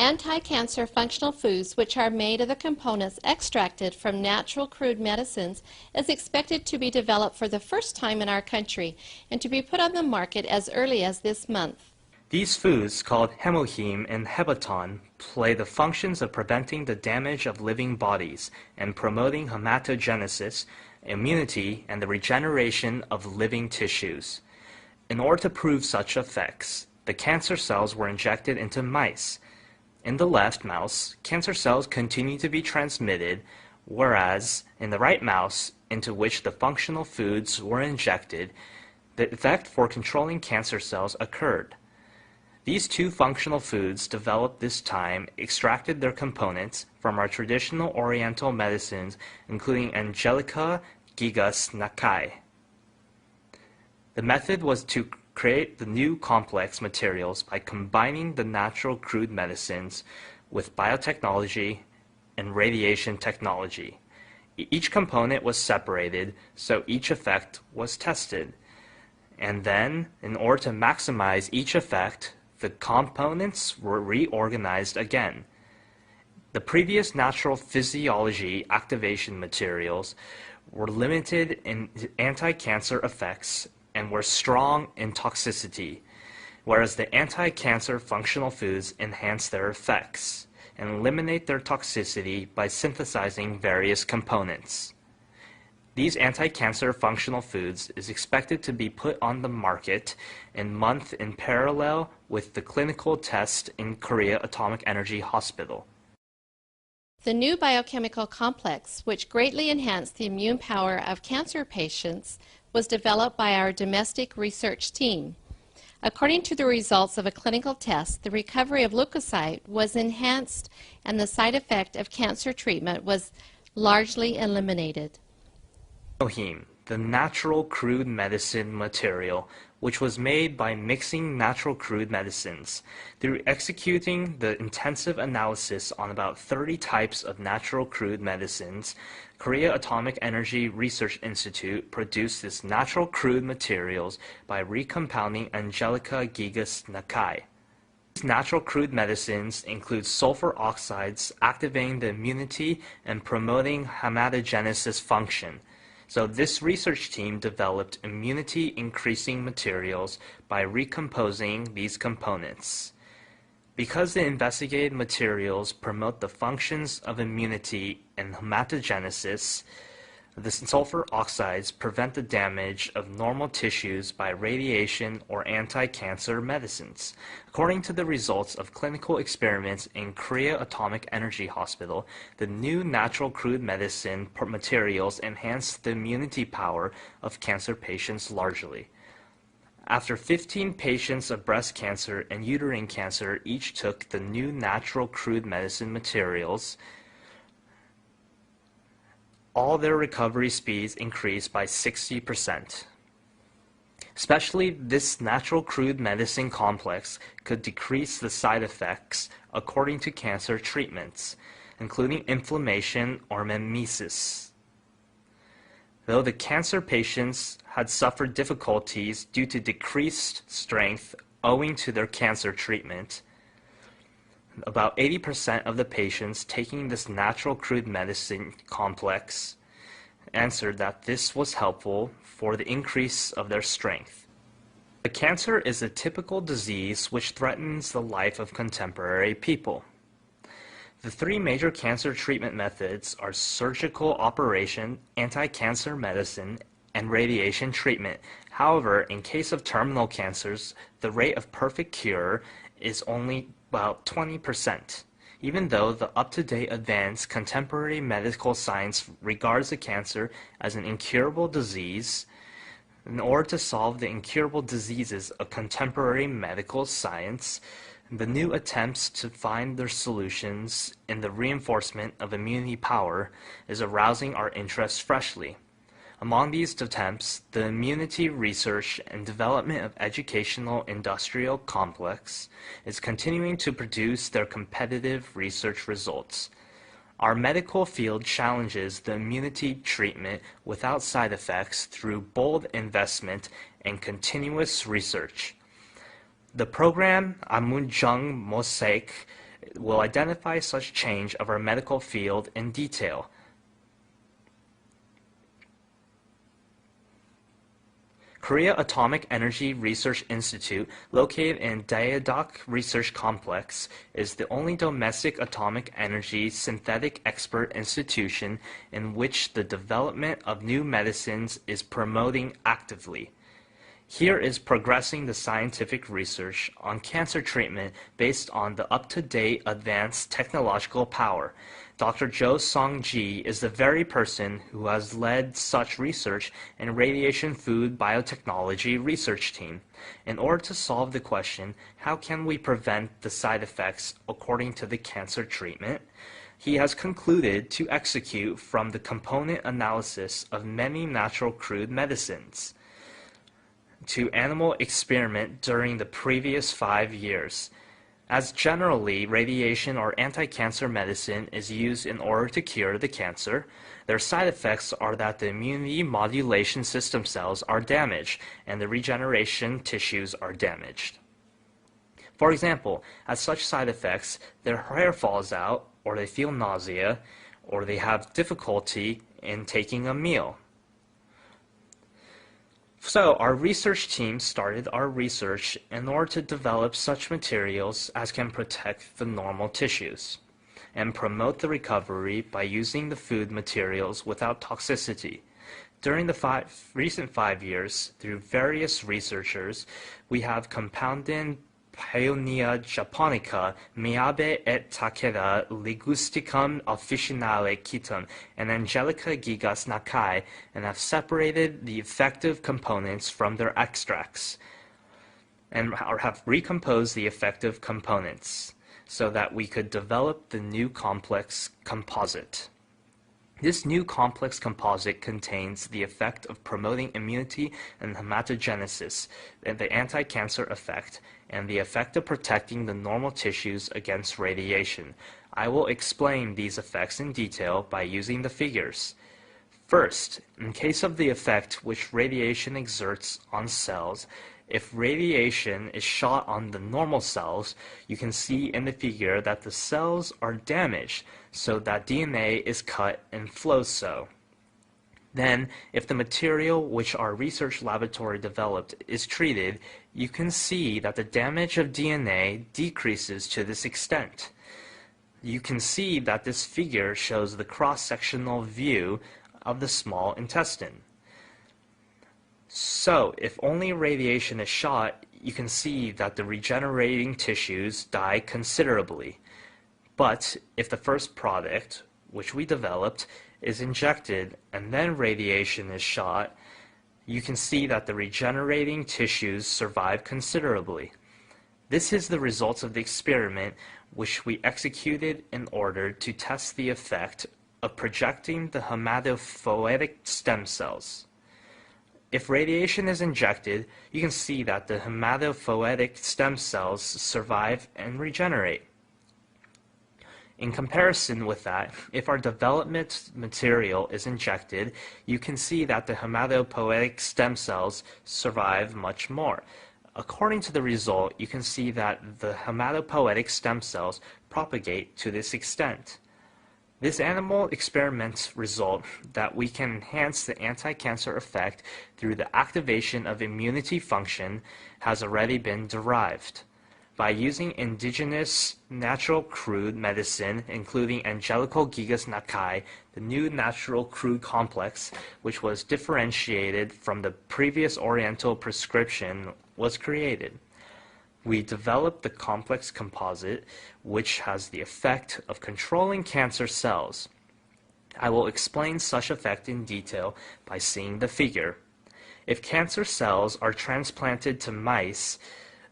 Anti-cancer functional foods, which are made of the components extracted from natural crude medicines, is expected to be developed for the first time in our country and to be put on the market as early as this month. These foods, called Hemohim and Hebaton, play the functions of preventing the damage of living bodies and promoting hematogenesis, immunity, and the regeneration of living tissues. In order to prove such effects, the cancer cells were injected into mice. In the left mouse, cancer cells continue to be transmitted, whereas in the right mouse, into which the functional foods were injected, the effect for controlling cancer cells occurred. These two functional foods developed this time extracted their components from our traditional oriental medicines, including Angelica gigas Nakai. The method was to create the new complex materials by combining the natural crude medicines with biotechnology and radiation technology. Each component was separated, so each effect was tested. And then, in order to maximize each effect, the components were reorganized again. The previous natural physiology activation materials were limited in anti-cancer effects and were strong in toxicity, whereas the anti-cancer functional foods enhance their effects and eliminate their toxicity by synthesizing various components. These anti-cancer functional foods is expected to be put on the market in month in parallel with the clinical test in Korea Atomic Energy Hospital. The new biochemical complex, which greatly enhanced the immune power of cancer patients, was developed by our domestic research team. According to the results of a clinical test, the recovery of leukocyte was enhanced and the side effect of cancer treatment was largely eliminated. Hemohim, the natural crude medicine material, which was made by mixing natural crude medicines. Through executing the intensive analysis on about 30 types of natural crude medicines, Korea Atomic Energy Research Institute produced this natural crude materials by recompounding Angelica gigas Nakai. These natural crude medicines include sulfur oxides activating the immunity and promoting hematogenesis function. So this research team developed immunity-increasing materials by recomposing these components. Because the investigated materials promote the functions of immunity and hematogenesis, the sulfur oxides prevent the damage of normal tissues by radiation or anti-cancer medicines. According to the results of clinical experiments in Korea Atomic Energy Hospital, the new natural crude medicine materials enhance the immunity power of cancer patients largely. After 15 patients of breast cancer and uterine cancer each took the new natural crude medicine materials, all their recovery speeds increased by 60%. Especially this natural crude medicine complex could decrease the side effects according to cancer treatments, including inflammation or mimesis. Though the cancer patients had suffered difficulties due to decreased strength owing to their cancer treatment, about 80% of the patients taking this natural crude medicine complex answered that this was helpful for the increase of their strength. The cancer is a typical disease which threatens the life of contemporary people. The three major cancer treatment methods are surgical operation, anti-cancer medicine, and radiation treatment. However, in case of terminal cancers, the rate of perfect cure is only about 20%. Even though the up-to-date advanced contemporary medical science regards the cancer as an incurable disease, in order to solve the incurable diseases of contemporary medical science, the new attempts to find their solutions in the reinforcement of immunity power is arousing our interest freshly. Among these attempts, the immunity research and development of educational industrial complex is continuing to produce their competitive research results. Our medical field challenges the immunity treatment without side effects through bold investment and continuous research. The program Amunjung Mosaic will identify such change of our medical field in detail. Korea Atomic Energy Research Institute, located in Daejeok Research Complex, is the only domestic atomic energy synthetic expert institution in which the development of new medicines is promoting actively. Here is progressing the scientific research on cancer treatment based on the up-to-date advanced technological power. Dr. Jo Song-ji is the very person who has led such research in Radiation Food Biotechnology Research Team. In order to solve the question, how can we prevent the side effects according to the cancer treatment? He has concluded to execute from the component analysis of many natural crude medicines to animal experiment during the previous 5 years. As generally, radiation or anti-cancer medicine is used in order to cure the cancer, their side effects are that the immunity modulation system cells are damaged and the regeneration tissues are damaged. For example, as such side effects, their hair falls out, or they feel nausea, or they have difficulty in taking a meal. So our research team started our research in order to develop such materials as can protect the normal tissues and promote the recovery by using the food materials without toxicity. During the recent 5 years, through various researchers, we have compounded Paeonia japonica, Miyabe et Takeda, Ligusticum officinale Kitum, and Angelica gigas Nakai, and have separated the effective components from their extracts, and have recomposed the effective components, so that we could develop the new complex composite. This new complex composite contains the effect of promoting immunity and hematogenesis, and the anti-cancer effect, and the effect of protecting the normal tissues against radiation. I will explain these effects in detail by using the figures. First, in case of the effect which radiation exerts on cells, if radiation is shot on the normal cells, you can see in the figure that the cells are damaged, so that DNA is cut and flows so. Then, if the material which our research laboratory developed is treated, you can see that the damage of DNA decreases to this extent. You can see that this figure shows the cross-sectional view of the small intestine. So, if only radiation is shot, you can see that the regenerating tissues die considerably. But if the first product, which we developed, is injected and then radiation is shot, you can see that the regenerating tissues survive considerably. This is the results of the experiment which we executed in order to test the effect of projecting the hematopoietic stem cells. If radiation is injected, you can see that the hematopoietic stem cells survive and regenerate. In comparison with that, if our development material is injected, you can see that the hematopoietic stem cells survive much more. According to the result, you can see that the hematopoietic stem cells propagate to this extent. This animal experiments result that we can enhance the anti-cancer effect through the activation of immunity function has already been derived. By using indigenous natural crude medicine, including Angelical gigas Nakai, the new natural crude complex, which was differentiated from the previous Oriental prescription, was created. We developed the complex composite, which has the effect of controlling cancer cells. I will explain such effect in detail by seeing the figure. If cancer cells are transplanted to mice,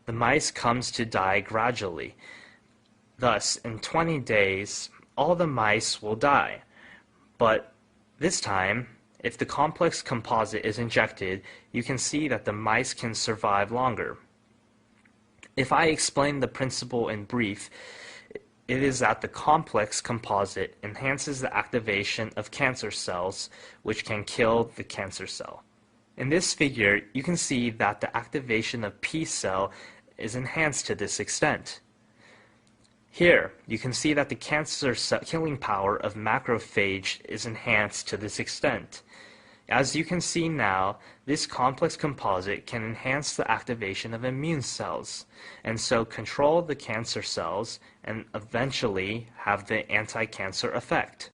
the mice comes to die gradually. Thus, in 20 days, all the mice will die. But this time, if the complex composite is injected, you can see that the mice can survive longer. If I explain the principle in brief, it is that the complex composite enhances the activation of cancer cells, which can kill the cancer cell. In this figure, you can see that the activation of P cell is enhanced to this extent. Here, you can see that the cancer killing power of macrophage is enhanced to this extent. As you can see now, this complex composite can enhance the activation of immune cells, and so control the cancer cells and eventually have the anti-cancer effect.